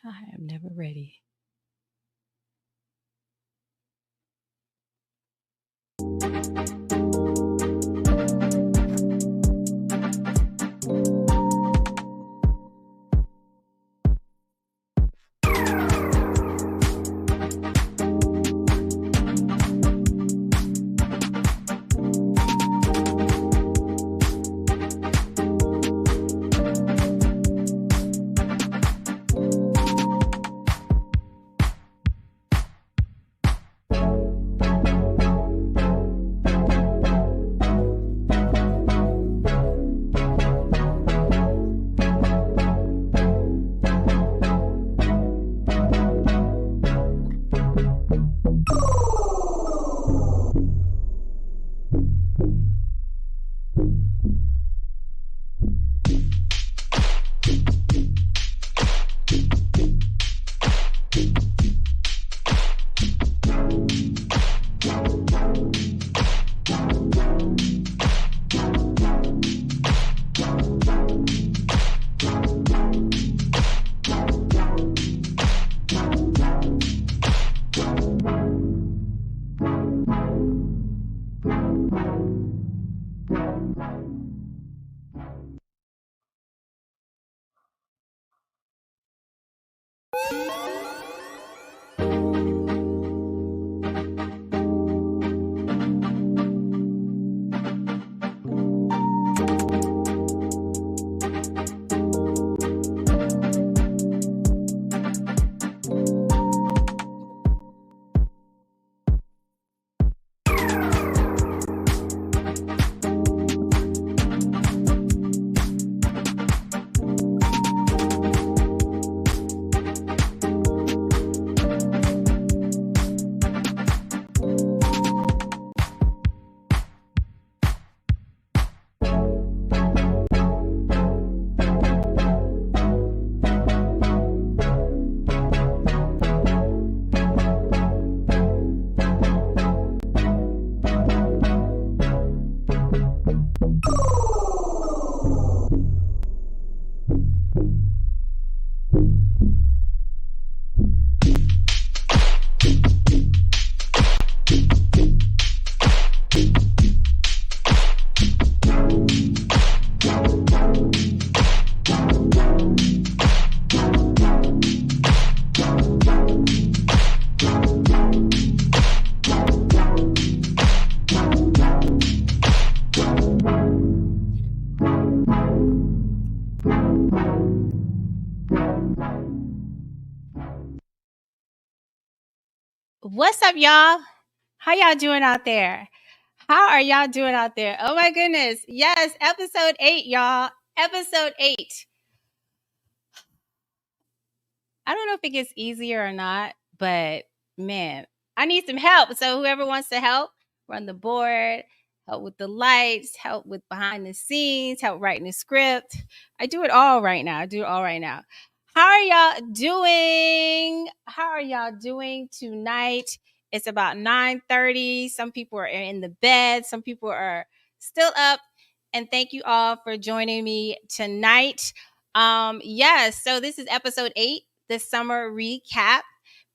I am never ready. What's up, y'all? How y'all doing out there? How are y'all doing out there? Oh my goodness. Yes, episode 8, y'all. Episode 8. I don't know if it gets easier or not, but man, I need some help. So whoever wants to help, run the board, help with the lights, help with behind the scenes, help writing the script. I do it all right now. How are y'all doing? How are y'all doing tonight? It's about 9:30. Some people are in the bed. Some people are still up. And thank you all for joining me tonight. Yes, so this is episode 8, the summer recap.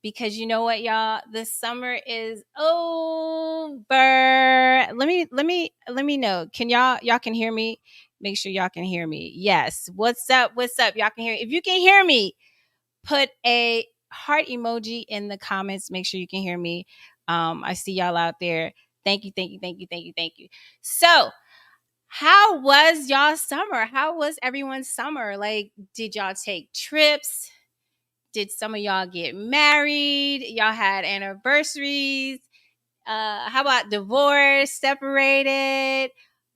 Because you know what, y'all, the summer is over. Let me know. Can y'all can hear me? Make sure y'all can hear me. Yes. What's up? Y'all can hear me. If you can hear me, put a heart emoji in the comments. Make sure you can hear me. I see y'all out there. Thank you. So, how was y'all summer? How was everyone's summer? Like, did y'all take trips? Did some of y'all get married? Y'all had anniversaries? How about divorce, separated?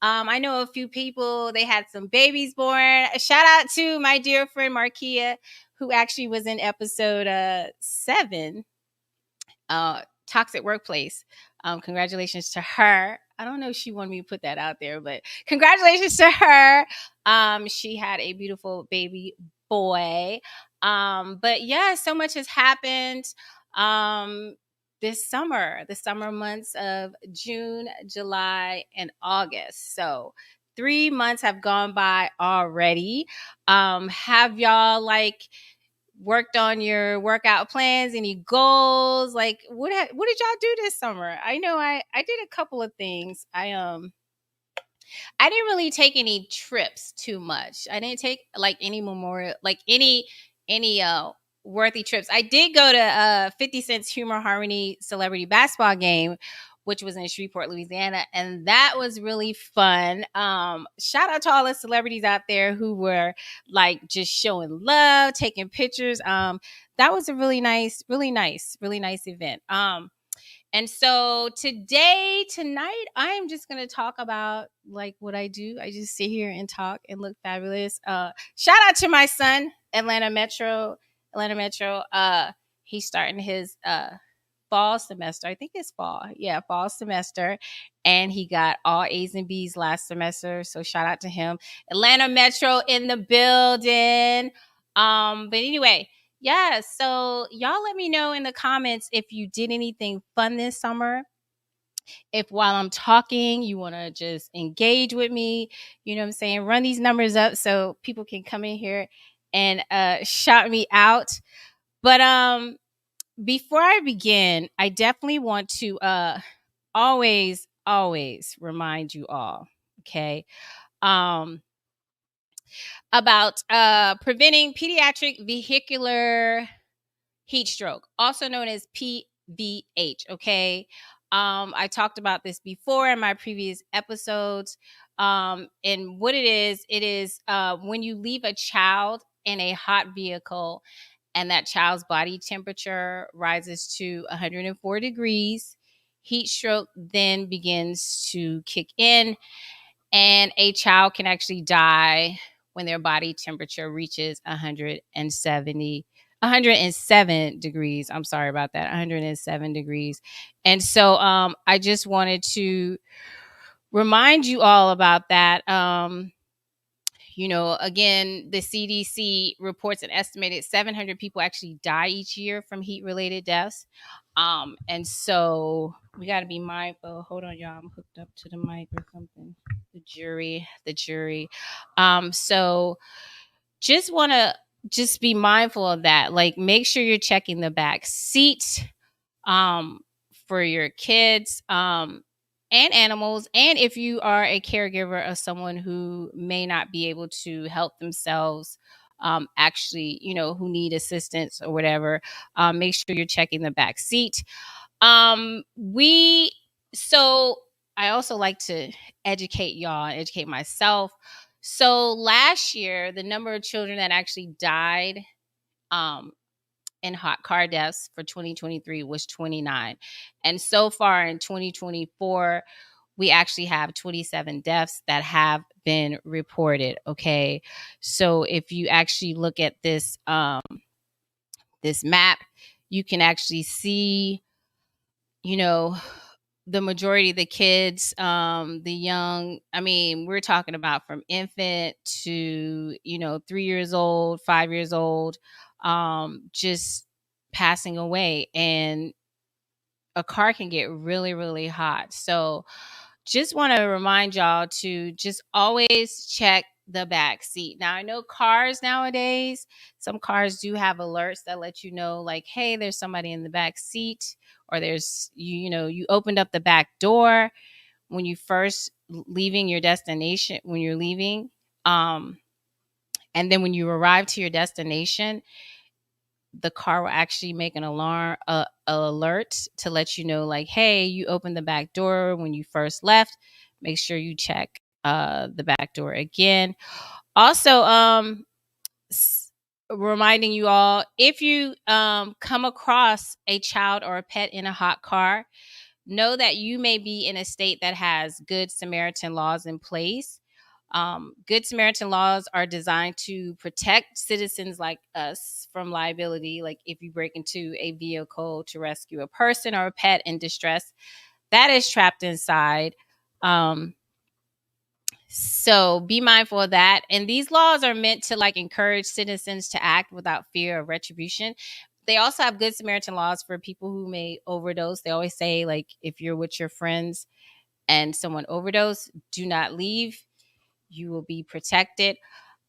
I know a few people, they had some babies born. A shout out to my dear friend Markia, who actually was in episode 7, Toxic Workplace. Congratulations to her. I don't know if she wanted me to put that out there, but congratulations to her. She had a beautiful baby boy. But yeah, so much has happened this summer, the summer months of June, July, and August. So 3 months have gone by already. Have y'all worked on your workout plans? Any goals? Like what did y'all do this summer? I know I did a couple of things. I didn't really take any trips too much. I didn't take like any memorial, like any worthy trips. I did go to 50 Cent's Humor Harmony Celebrity Basketball game, which was in Shreveport, Louisiana, and that was really fun. Shout out to all the celebrities out there who were like just showing love, taking pictures. That was a really nice event. And so tonight, I'm just gonna talk about like what I do. I just sit here and talk and look fabulous. Shout out to my son, Atlanta Metro. Atlanta Metro. He's starting his fall semester. I think it's fall. Yeah, fall semester. And he got all A's and B's last semester. So shout out to him. Atlanta Metro in the building. But anyway, yeah, so y'all let me know in the comments if you did anything fun this summer. If while I'm talking, you want to just engage with me, you know what I'm saying? Run these numbers up so people can come in here and shout me out. But before I begin, I definitely want to always remind you all, okay? About preventing pediatric vehicular heat stroke, also known as PVH. Okay. I talked about this before in my previous episodes. And what it is when you leave a child in a hot vehicle and that child's body temperature rises to 104 degrees, heat stroke then begins to kick in, and a child can actually die when their body temperature reaches 107 degrees. I'm sorry about that. 107 degrees. And so I just wanted to remind you all about that. Again, the CDC reports an estimated 700 people actually die each year from heat related deaths. And so we got to be mindful. Hold on, y'all. I'm hooked up to the mic or something. The jury. So just want to just be mindful of that. Like, make sure you're checking the back seat um, for your kids and animals. And if you are a caregiver of someone who may not be able to help themselves, actually, who need assistance or whatever, make sure you're checking the back seat. So I also like to educate y'all, educate myself. So last year, the number of children that actually died in hot car deaths for 2023 was 29. And so far in 2024, we actually have 27 deaths that have been reported. Okay. So if you actually look at this this map, you can actually see, the majority of the kids, the young, I mean, we're talking about from infant to, 3 years old, 5 years old, just passing away. And a car can get really, really hot. So just want to remind y'all to just always check the back seat. Now, I know cars nowadays, some cars do have alerts that let you know, like, hey, there's somebody in the back seat, or there's, you opened up the back door when you first leaving your destination, when you're leaving. And then when you arrive to your destination, the car will actually make an alarm alert to let you know, like, hey, you opened the back door when you first left. Make sure you check the back door again. Also, reminding you all, if you come across a child or a pet in a hot car, know that you may be in a state that has Good Samaritan laws in place. Good Samaritan laws are designed to protect citizens like us from liability. Like if you break into a vehicle to rescue a person or a pet in distress that is trapped inside. So be mindful of that. And these laws are meant to like encourage citizens to act without fear of retribution. They also have Good Samaritan laws for people who may overdose. They always say, like, if you're with your friends and someone overdose, do not leave. You will be protected.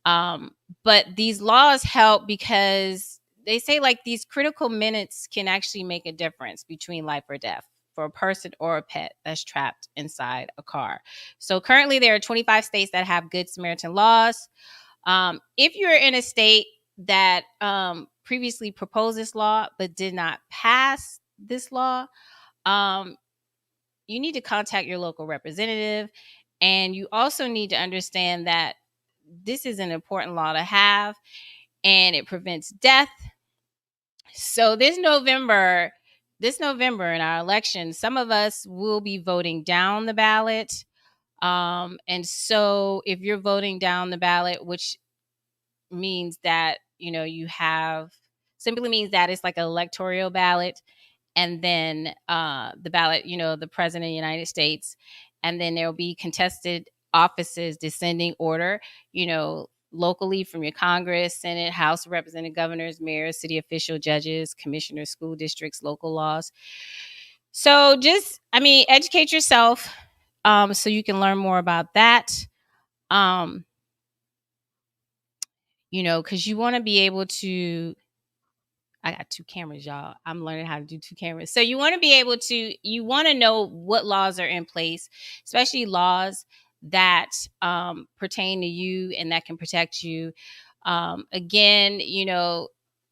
But these laws help because they say like these critical minutes can actually make a difference between life or death for a person or a pet that's trapped inside a car. So currently there are 25 states that have Good Samaritan laws. If you're in a state that previously proposed this law but did not pass this law, um, you need to contact your local representative. And you also need to understand that this is an important law to have, and it prevents death. So this November in our election, some of us will be voting down the ballot. And so if you're voting down the ballot, which means that, you have simply means that it's like an electoral ballot, and then the ballot, the president of the United States, and then there will be contested offices, descending order, locally from your Congress, Senate, House of Representative, governors, mayors, city official, judges, commissioners, school districts, local laws. So educate yourself, so you can learn more about that. Because you want to be able to. I got two cameras, y'all. I'm learning how to do two cameras. So you want to know what laws are in place, especially laws that pertain to you and that can protect you. Again,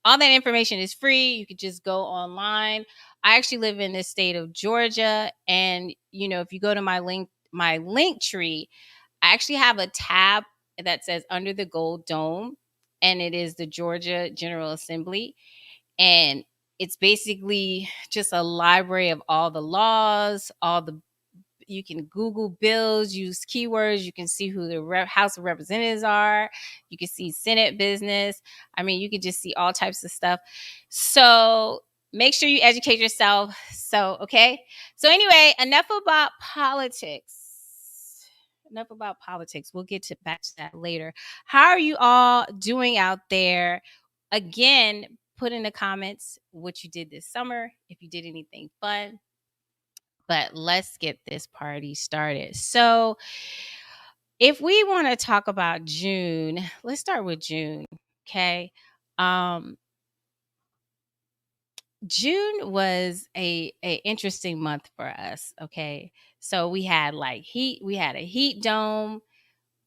all that information is free. You could just go online. I actually live in the state of Georgia, and if you go to my link tree, I actually have a tab that says Under the Gold Dome, and it is the Georgia General Assembly. And it's basically just a library of all the laws, you can Google bills, use keywords. You can see who the House of Representatives are. You can see Senate business. I mean, you can just see all types of stuff. So make sure you educate yourself. Okay. So anyway, enough about politics. We'll get back to that later. How are you all doing out there? Again, put in the comments what you did this summer, if you did anything fun. But let's get this party started. So if we want to talk about June, let's start with June. Okay. June was a interesting month for us. Okay. So we had heat, we had a heat dome,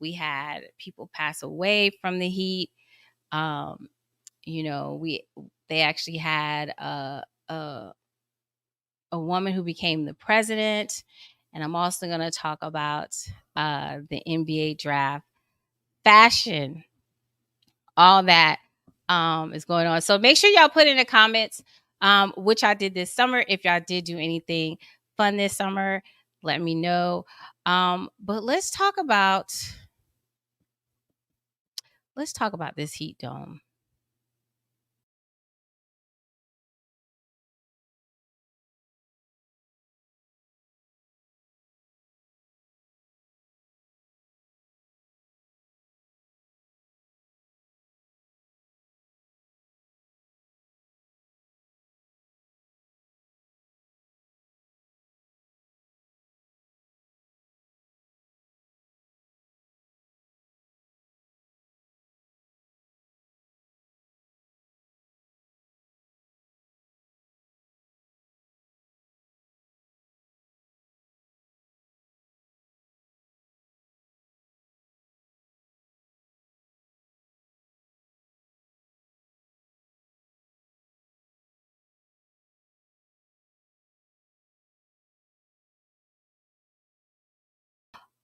we had people pass away from the heat. They actually had a woman who became the president. And I'm also going to talk about the NBA draft, fashion, all that is going on. So make sure y'all put in the comments which I did this summer. If y'all did do anything fun this summer, let me know. But let's talk about this heat dome.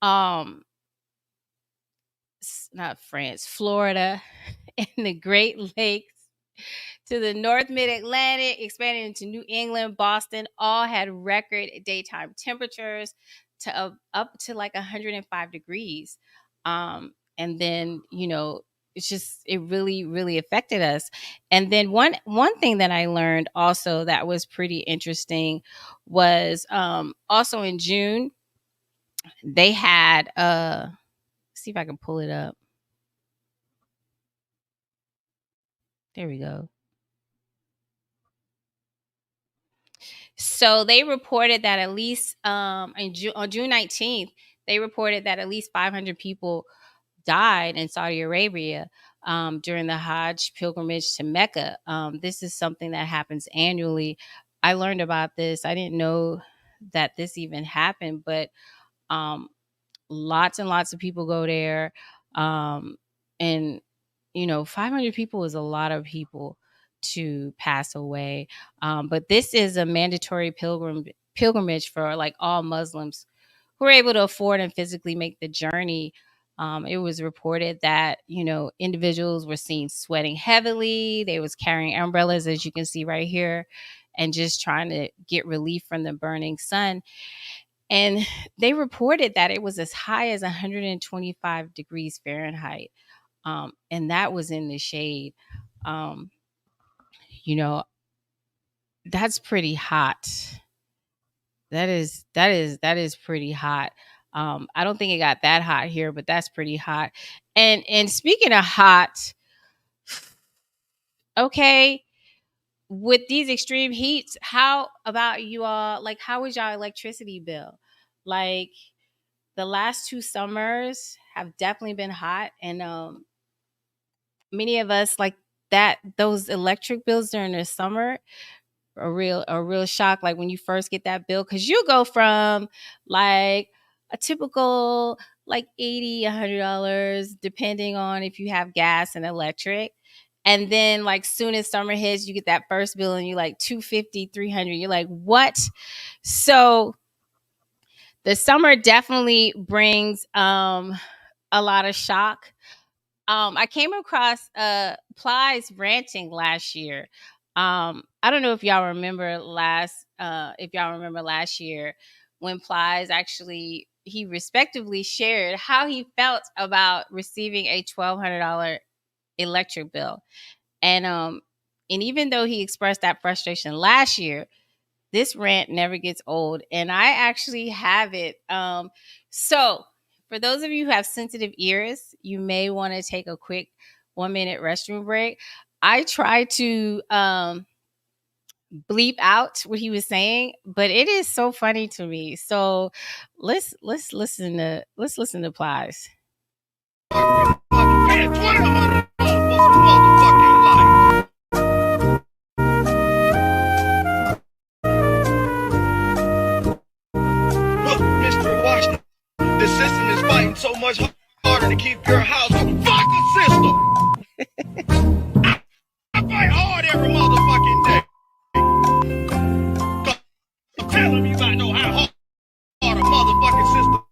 Um, not France, Florida, and the Great Lakes to the North Mid-Atlantic, expanding into New England, Boston, all had record daytime temperatures to up to like 105 degrees. And then, it really, really affected us. And then one thing that I learned also that was pretty interesting was also in June, they had see if I can pull it up. There we go. So they reported that at least on June 19th, they reported that at least 500 people died in Saudi Arabia during the Hajj pilgrimage to Mecca. This is something that happens annually. I learned about this. I didn't know that this even happened, but um, lots and lots of people go there. And, 500 people is a lot of people to pass away. But this is a mandatory pilgrimage for like all Muslims who are able to afford and physically make the journey. It was reported that individuals were seen sweating heavily. They was carrying umbrellas, as you can see right here, and just trying to get relief from the burning sun. And they reported that it was as high as 125 degrees Fahrenheit. And that was in the shade. Um, you know, that's pretty hot. That is pretty hot. I don't think it got that hot here, but that's pretty hot. And speaking of hot, okay, with these extreme heats, how about you all? Like, how was y'all electricity bill? Like, the last 2 summers have definitely been hot, and many of us like that. Those electric bills during the summer, a real shock, like when you first get that bill, because you go from like a typical like 80 $100, depending on if you have gas and electric. And then like soon as summer hits, you get that first bill and you're like 250 300. You're like, what? So the summer definitely brings a lot of shock. I came across Plies ranting last year. I don't know if y'all remember last year when Plies actually he respectively shared how he felt about receiving a $1,200 electric bill. And even though he expressed that frustration last year, this rant never gets old, and I actually have it. So for those of you who have sensitive ears, you may want to take a quick 1 minute restroom break. I tried to bleep out what he was saying, but it is so funny to me. So let's listen to Plies. The system is fighting so much harder to keep your house. Fuck the system! I fight hard every motherfucking day. I'm telling you, I know how hard a motherfucking system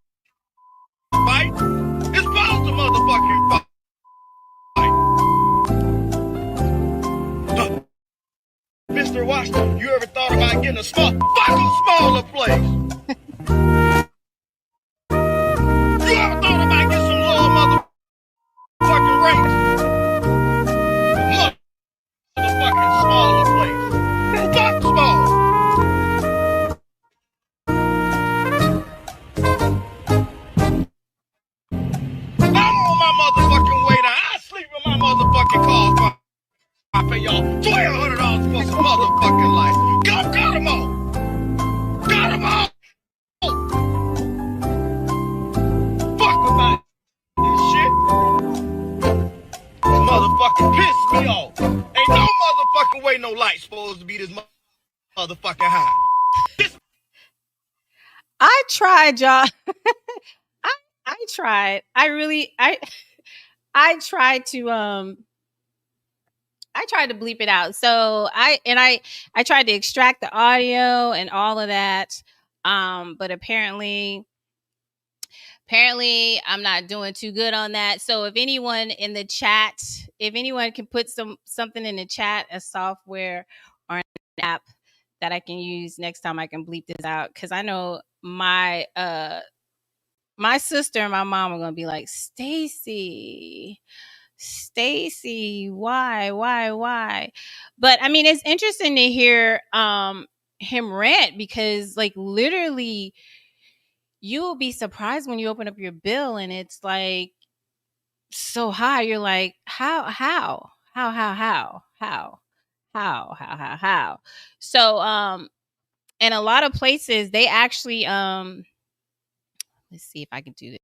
fight. It's supposed to motherfucking fight. Mr. Washington, you ever thought about getting a smaller place? You ever thought about getting some lower motherfucking rates? Motherfucking smaller place. Fuck small. I'm on my motherfucking way down. I sleep in my motherfucking car. I pay y'all $1,200 for some motherfucking life. Go cut them all. Cut them all. Fuck about this shit. This motherfucking piss me off. Ain't no motherfucking way no light's supposed to be this motherfucking high. I tried, y'all. I tried. I tried to bleep it out. So I tried to extract the audio and all of that. But apparently I'm not doing too good on that. So if anyone in the chat, if anyone can put something in the chat, a software or an app that I can use next time, I can bleep this out, because I know my sister and my mom are gonna be like, Stacy, why? But I mean, it's interesting to hear him rant, because like literally you will be surprised when you open up your bill and it's like so high. You're like, how? So in a lot of places they actually let's see if I can do this.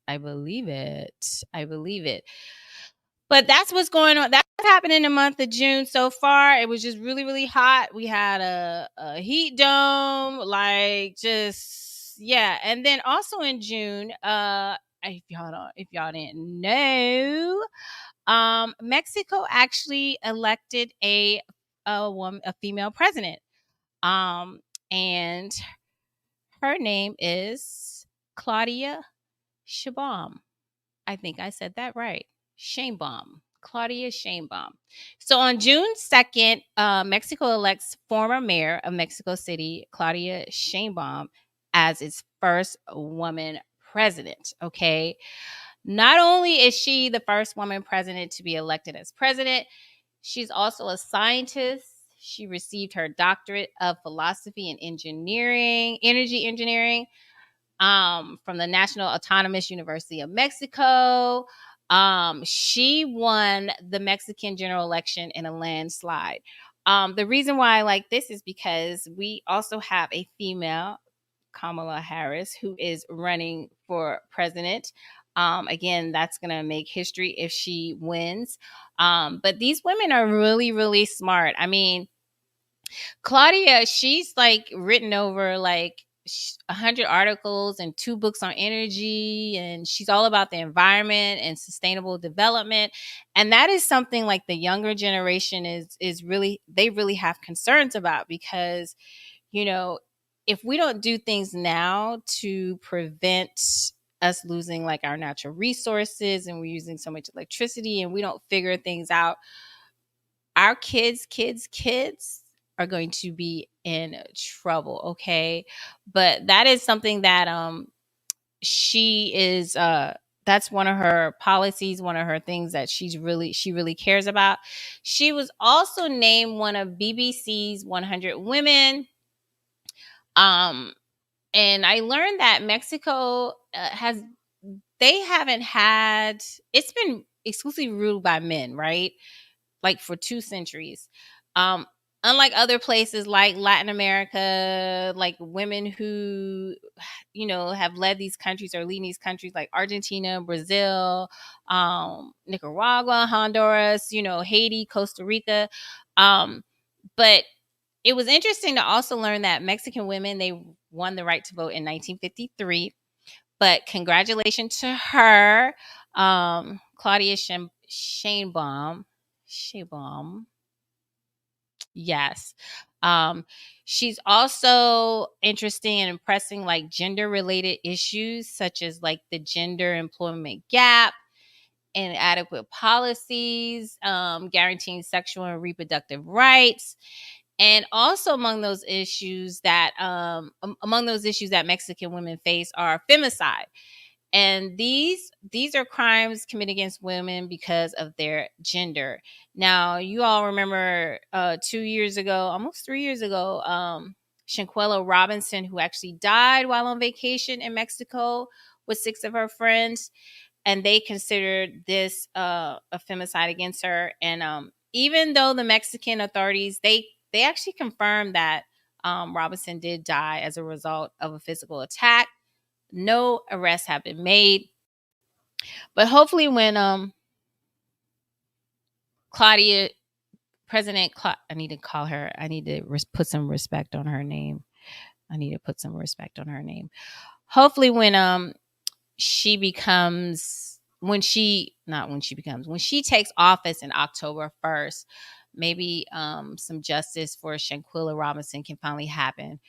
I believe it. I believe it. But that's what's going on. That's what happened in the month of June so far. It was just really, really hot. We had a heat dome, like just yeah. And then also in June, if y'all didn't know, Mexico actually elected a female president. And her name is Claudia Sheinbaum. I think I said that right. Sheinbaum. Claudia Sheinbaum. So on June 2nd, Mexico elects former mayor of Mexico City, Claudia Sheinbaum, as its first woman president. Okay. Not only is she the first woman president to be elected as president, she's also a scientist. She received her doctorate of philosophy and engineering, energy engineering, from the National Autonomous University of Mexico. She won the Mexican general election in a landslide. The reason why I like this is because we also have a female, Kamala Harris, who is running for president. Again, that's going to make history if she wins. But these women are really, really smart. I mean, Claudia, she's like written over like 100 articles and 2 books on energy, and she's all about the environment and sustainable development. And that is something like the younger generation is really, they really have concerns about, because you know, if we don't do things now to prevent us losing like our natural resources, and we're using so much electricity, and we don't figure things out, our kids are going to be in trouble. Okay. But that is something that she is that's one of her policies, one of her things that she really cares about. She was also named one of BBC's 100 women. um and I learned that Mexico has they haven't had it's been exclusively ruled by men, right? Like for 2 centuries. Um, Unlike other places like Latin America, like women who, have led these countries or leading these countries like Argentina, Brazil, Nicaragua, Honduras, Haiti, Costa Rica. But it was interesting to also learn that Mexican women, they won the right to vote in 1953. But congratulations to her, Claudia Sheinbaum. Sheinbaum. Yes. Um, she's also interesting and impressing like gender related issues, such as like the gender employment gap, inadequate policies, guaranteeing sexual and reproductive rights. And also among those issues that Mexican women face are femicide. And these are crimes committed against women because of their gender. Now, you all remember 2 years ago, almost 3 years ago, Shanquella Robinson, who actually died while on vacation in Mexico with 6 of her friends, and they considered this a femicide against her. And even though the Mexican authorities, they actually confirmed that Robinson did die as a result of a physical attack. No arrests have been made. But hopefully when Claudia, I need to call her. I need to put some respect on her name. Hopefully when she becomes when she not when she becomes when she takes office in October 1st, maybe some justice for Shanquilla Robinson can finally happen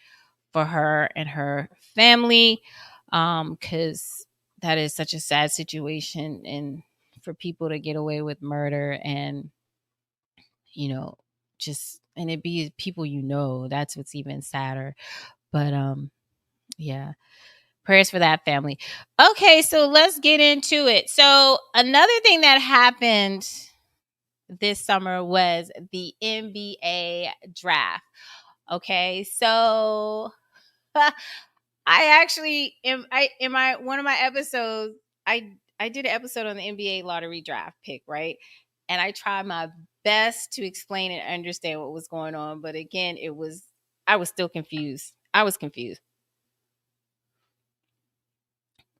for her and her family, because that is such a sad situation, and for people to get away with murder, and you know just and it be people, that's what's even sadder. But yeah, prayers for that family. Okay, so let's get into it. So another thing that happened this summer was the NBA draft. Okay, so I actually in my one of my episodes, I did an episode on the NBA lottery draft pick, right? And I tried my best to explain and understand what was going on, but again, I was still confused. I was confused.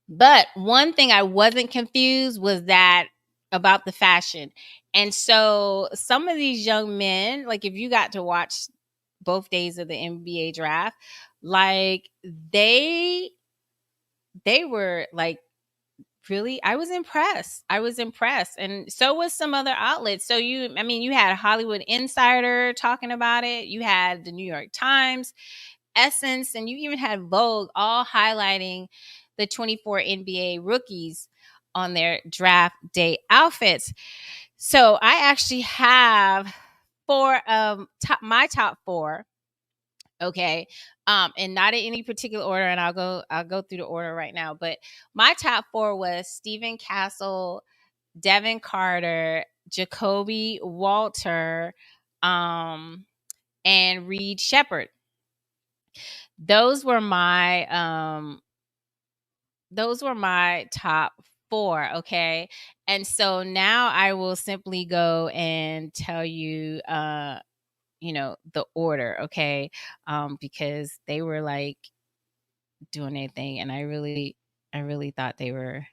But one thing I wasn't confused was that about the fashion. And so some of these young men, like if you got to watch both days of the NBA draft, like they were like really, I was impressed. I was impressed. And so was some other outlets. So I mean, you had Hollywood Insider talking about it. You had the New York Times, Essence, and you even had Vogue all highlighting the 24 NBA rookies on their draft day outfits. So I actually have my top four. Okay. And not in any particular order, and I'll go through the order right now. But my top four was Stephen Castle, Devin Carter, Jacoby Walter, and Reed Shepard. Those were my top four. Okay. And so now I will simply go and tell you the order. Okay. Because they were like doing their thing, and I really thought they were.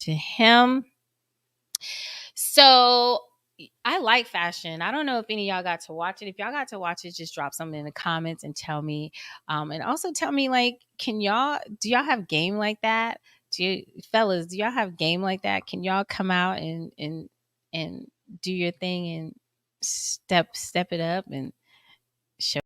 To him. So I like fashion. I don't know if any of y'all got to watch it. If y'all got to watch it, just drop something in the comments and tell me. And also tell me, like, do y'all have game like that? Fellas, do y'all have game like that? Can y'all come out and do your thing and step it up and show?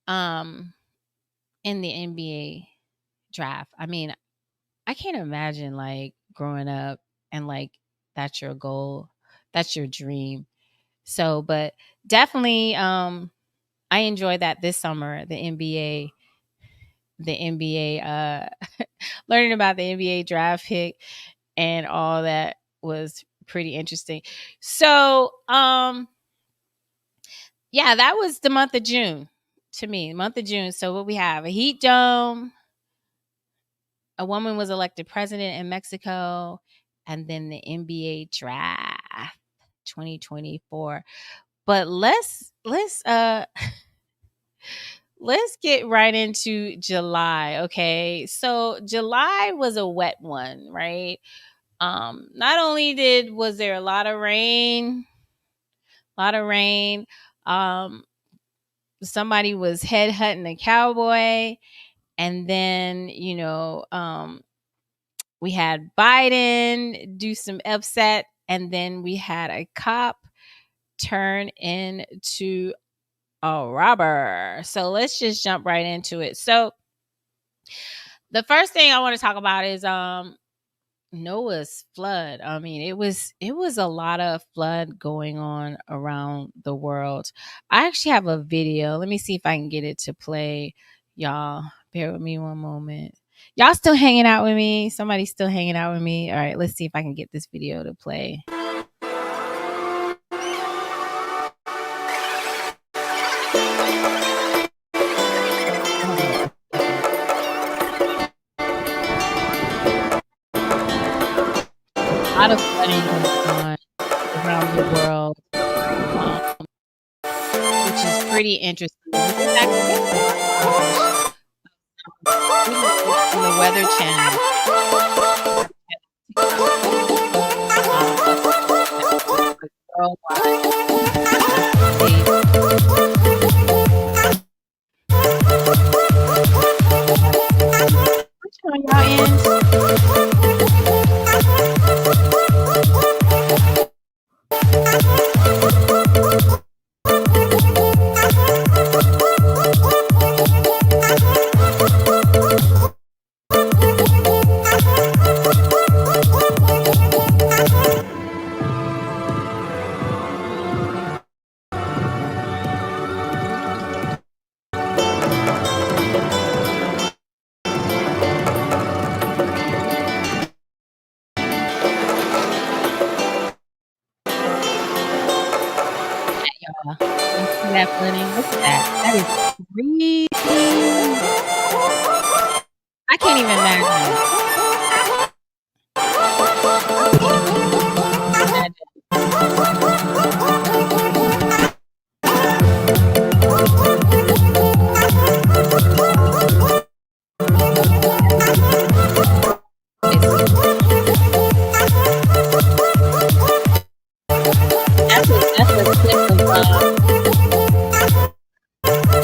in the NBA draft. I mean, I can't imagine like growing up and like that's your goal, that's your dream. So, but definitely I enjoyed that this summer, the NBA learning about the NBA draft pick and all that was pretty interesting. So, yeah, that was the month of June to me, month of June. So what we have, a heat dome, a woman was elected president in Mexico, and then the NBA draft 2024. But let's get right into July, okay? So July was a wet one, right? Not only was there a lot of rain, um somebody was headhunting a cowboy, and then we had Biden do some upset, and then we had a cop turn into a robber. So let's just jump right into it. So the first thing I want to talk about is Noah's flood. I mean, it was a lot of flood going on around the world. I actually have a video. Let me see if I can get it to play. Y'all, bear with me one moment. Y'all still hanging out with me? Somebody's still hanging out with me? All right, let's see if I can get this video to play. A lot of flooding going on around the world, which is pretty interesting. This is actually from the Weather Channel. Which one y'all in? Y'all. You see that flooding? Look at that. That is crazy. I can't even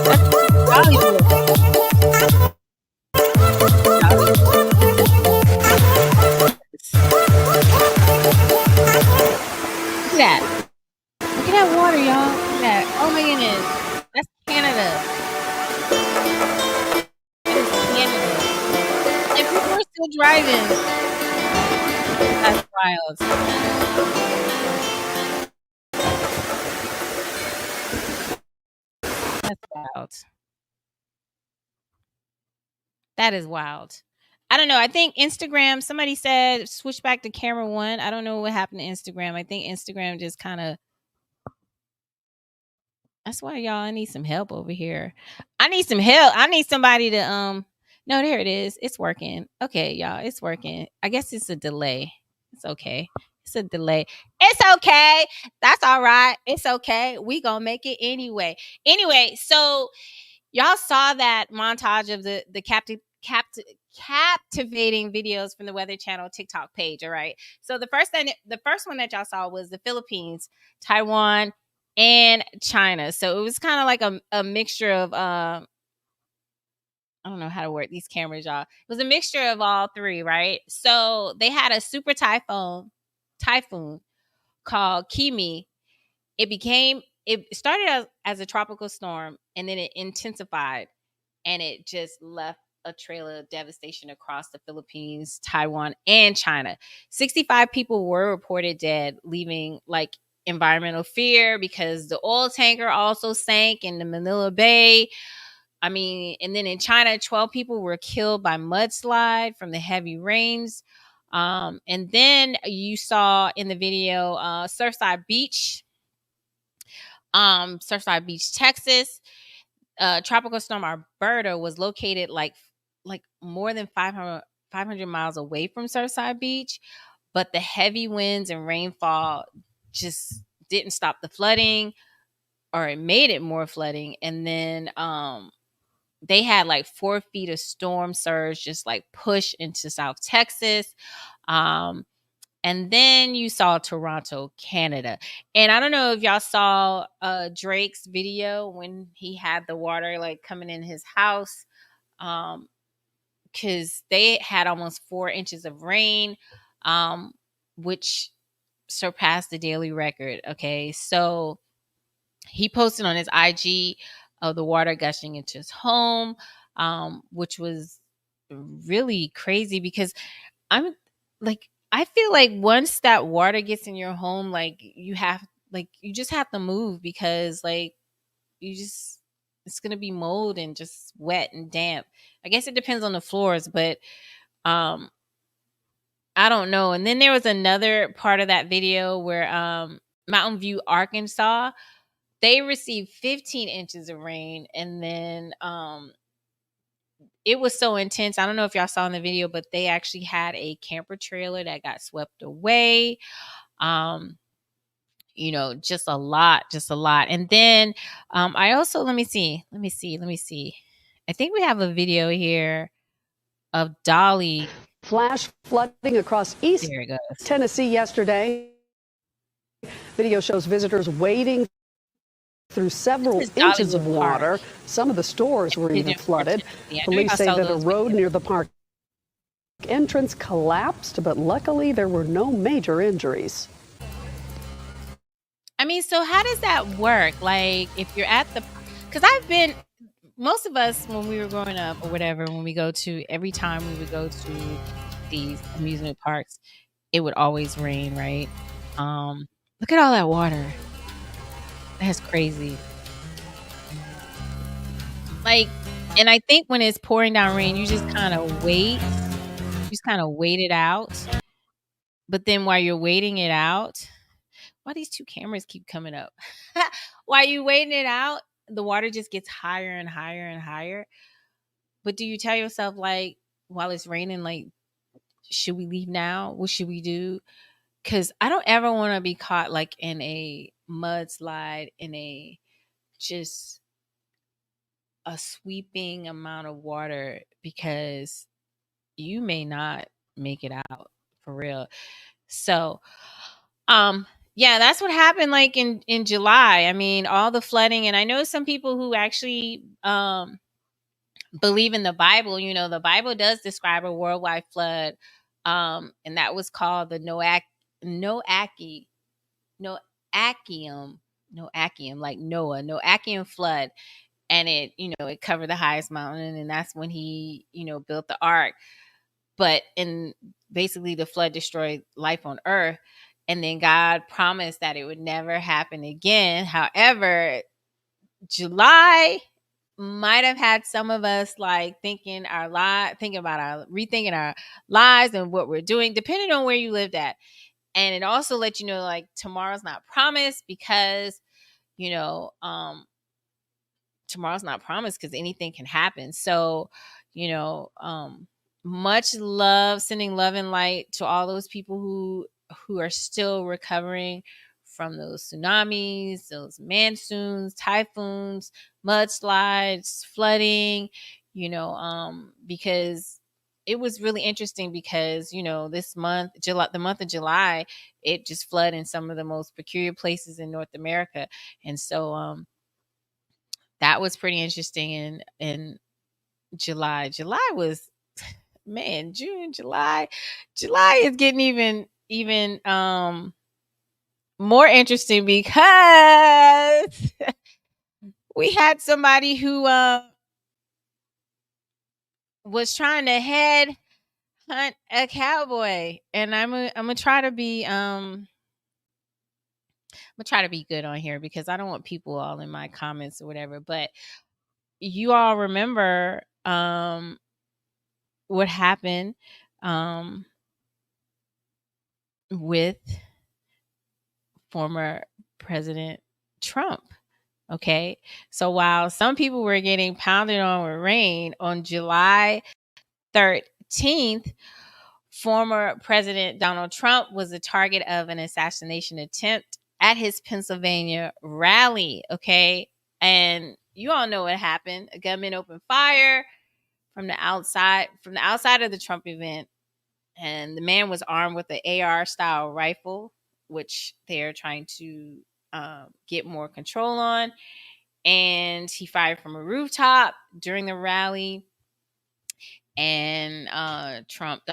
that's a clip of Hollywood. Look at that. Look at that water, y'all. Look at that. Oh my goodness. That's Canada. That is Canada. And people are still driving. That's wild. That's wild. That is wild. I don't know. I think Instagram, somebody said switch back to camera one. I don't know what happened to Instagram. I think Instagram just kind of. That's why y'all, I need some help over here. I need some help. I need somebody to no, there it is. It's working. Okay, y'all, it's working. I guess it's a delay. It's okay. It's a delay. It's okay. That's all right. It's okay. We gonna make it anyway. Anyway, so y'all saw that montage of the captivating videos from the Weather Channel TikTok page. All right. So the first one that y'all saw was the Philippines, Taiwan, and China. So it was kind of like a mixture of I don't know how to work these cameras, y'all. It was a mixture of all three, right? So they had a super typhoon called Kimi. It became it started as a tropical storm, and then it intensified, and it just left a trail of devastation across the Philippines, Taiwan, and China. 65 people were reported dead, leaving like environmental fear because the oil tanker also sank in the Manila Bay. I mean, and then in China, 12 people were killed by mudslide from the heavy rains. And then you saw in the video Surfside Beach, Texas. Tropical storm Alberta was located like more than 500 miles away from Surfside Beach, but the heavy winds and rainfall just didn't stop the flooding, or it made it more flooding. And then they had like 4 feet of storm surge just like push into South Texas. Um, and then you saw Toronto, Canada. And I don't know if y'all saw Drake's video when he had the water like coming in his house. Because they had almost 4 inches of rain, which surpassed the daily record. Okay. So he posted on his IG of the water gushing into his home, which was really crazy because I'm like, I feel like once that water gets in your home, like you just have to move because like it's gonna be mold and just wet and damp. I guess it depends on the floors, but um I don't know. And then there was another part of that video where Mountain View, Arkansas, they received 15 inches of rain, and then it was so intense. I don't know if y'all saw in the video, but they actually had a camper trailer that got swept away. Um, just a lot, just a lot. And then I also let me see. I think we have a video here of Dolly. Flash flooding across East There it goes. Tennessee yesterday. Video shows visitors wading through several inches of water. Some of the stores were even flooded. Police say that a road near the park entrance collapsed, but luckily there were no major injuries. I mean, so how does that work? Like, if you're at the, because most of us when we were growing up or whatever, every time we would go to these amusement parks, it would always rain, right? Look at all that water. That's crazy. Like, and I think when it's pouring down rain, you just kind of wait. You just kind of wait it out. But then while you're waiting it out, why these two cameras keep coming up? While you waiting it out, the water just gets higher and higher and higher. But do you tell yourself, like, while it's raining, like, should we leave now? What should we do? Because I don't ever want to be caught like in a mudslide, in just a sweeping amount of water, because you may not make it out for real. So, yeah, that's what happened like in July. I mean, all the flooding, and I know some people who actually believe in the Bible. The Bible does describe a worldwide flood, and that was called the Noachium, like Noah, Noachium flood. And it covered the highest mountain, and that's when he, built the ark. But basically the flood destroyed life on earth, and then God promised that it would never happen again. However, July might have had some of us like rethinking our lives and what we're doing, depending on where you lived at. And it also let you know, like, tomorrow's not promised, because tomorrow's not promised, because anything can happen. So, much love, sending love and light to all those people who are still recovering from those tsunamis, those monsoons, typhoons, mudslides, flooding, because it was really interesting, because this month, July, the month of July, it just flooded in some of the most peculiar places in North America. And so that was pretty interesting. In July was, man, June, July is getting even more interesting because we had somebody who was trying to head hunt a cowboy, and I'm gonna try to be good on here because I don't want people all in my comments or whatever. But you all remember what happened with former President Trump. Okay. So while some people were getting pounded on with rain on July 13th, former President Donald Trump was the target of an assassination attempt at his Pennsylvania rally. Okay. And you all know what happened. A gunman opened fire from the outside of the Trump event. And the man was armed with an AR style rifle, which they're trying to get more control on. And he fired from a rooftop during the rally. And Trump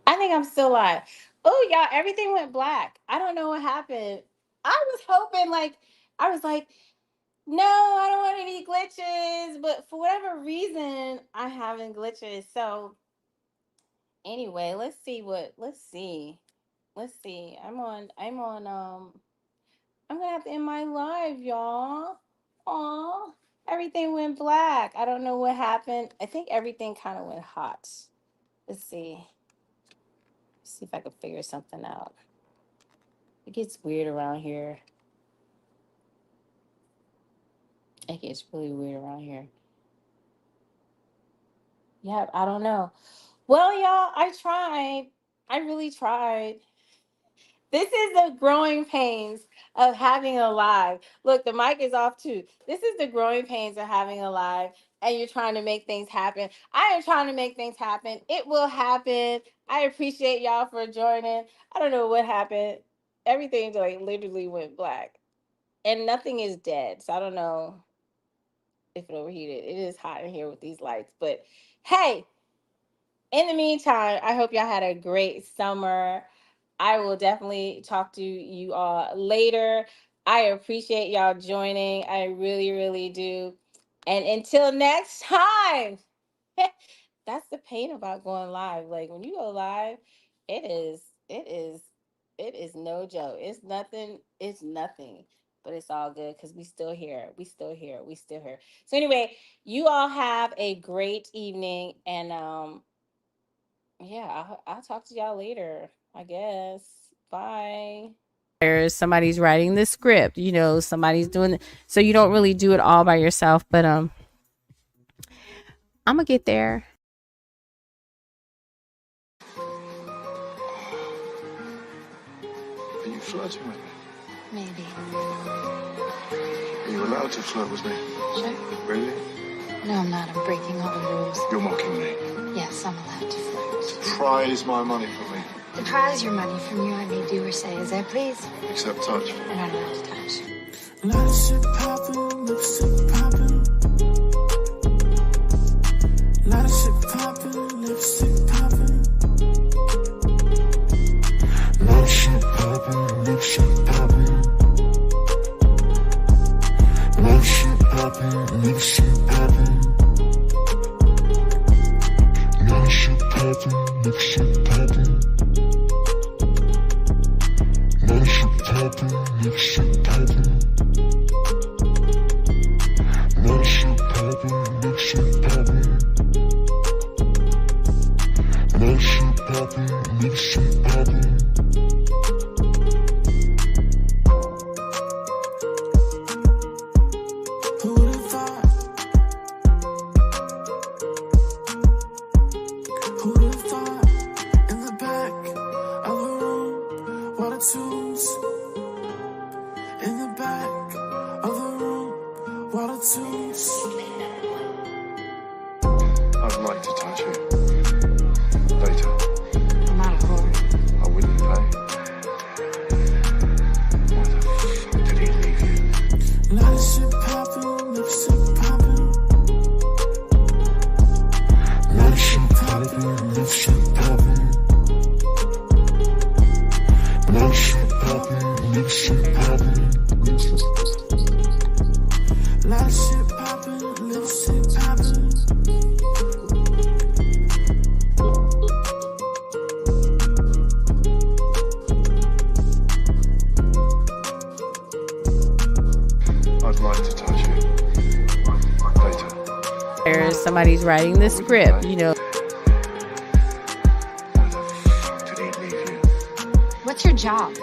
I think I'm still live. Oh, y'all, everything went black. I don't know what happened. I was hoping, I was like, no, I don't want any glitches. But for whatever reason, I'm having glitches. So anyway, let's see. I'm gonna have to end my live, y'all. Aw, everything went black. I don't know what happened. I think everything kind of went hot. Let's see. See if I can figure something out. It gets weird around here. It gets really weird around here. Yeah, I don't know. Well, y'all, I tried. I really tried. This is the growing pains of having a live. Look, the mic is off too. This is the growing pains of having a live, and you're trying to make things happen. I am trying to make things happen. It will happen. I appreciate y'all for joining. I don't know what happened. Everything literally went black, and nothing is dead. So I don't know if it overheated. It is hot in here with these lights, but hey, in the meantime, I hope y'all had a great summer. I will definitely talk to you all later. I appreciate y'all joining. I really, really do. And until next time, that's the pain about going live. Like when you go live, it is no joke. It's nothing. But it's all good because we still here. So anyway, you all have a great evening, and yeah, I'll talk to y'all later, I guess. Bye. Somebody's writing the script, somebody's doing it. So you don't really do it all by yourself, but I'm gonna get there. Are you flirting with me? Maybe. Are you allowed to flirt with me? Sure. Really? No, I'm not. I'm breaking all the rules. You're mocking me. Yes, I'm allowed to flirt. Prize my money for me. To prize your money from you, I may do or say as I please. Except touch. I'm not allowed to touch. Lipstick poppin', lipstick poppin'. Lipstick poppin', lipstick poppin'. Lipstick poppin', lipstick poppin'. Lipstick poppin', lipstick poppin'. Lipstick poppin', lipstick poppin'. shit poppin'. Lot of shit poppin', big shit poppin'. Lot of shit poppin', big shit poppin'. Who would've thought? Who would've thought? In the back of the room, water tubes. In the back of the room, water tubes. I'd like to touch you. Later. I'm not a whore. I wouldn't pay. Why the fuck did he leave you? Lot of shit poppin', lipstick poppin'. Lot of shit poppin', lipstick poppin'. Lot of shit poppin', lipstick poppin'. Lot of shit poppin', lipstick poppin'. I'd like to touch you. Later. Somebody's writing the script, you know. Why the fuck did he leave you? What's your job?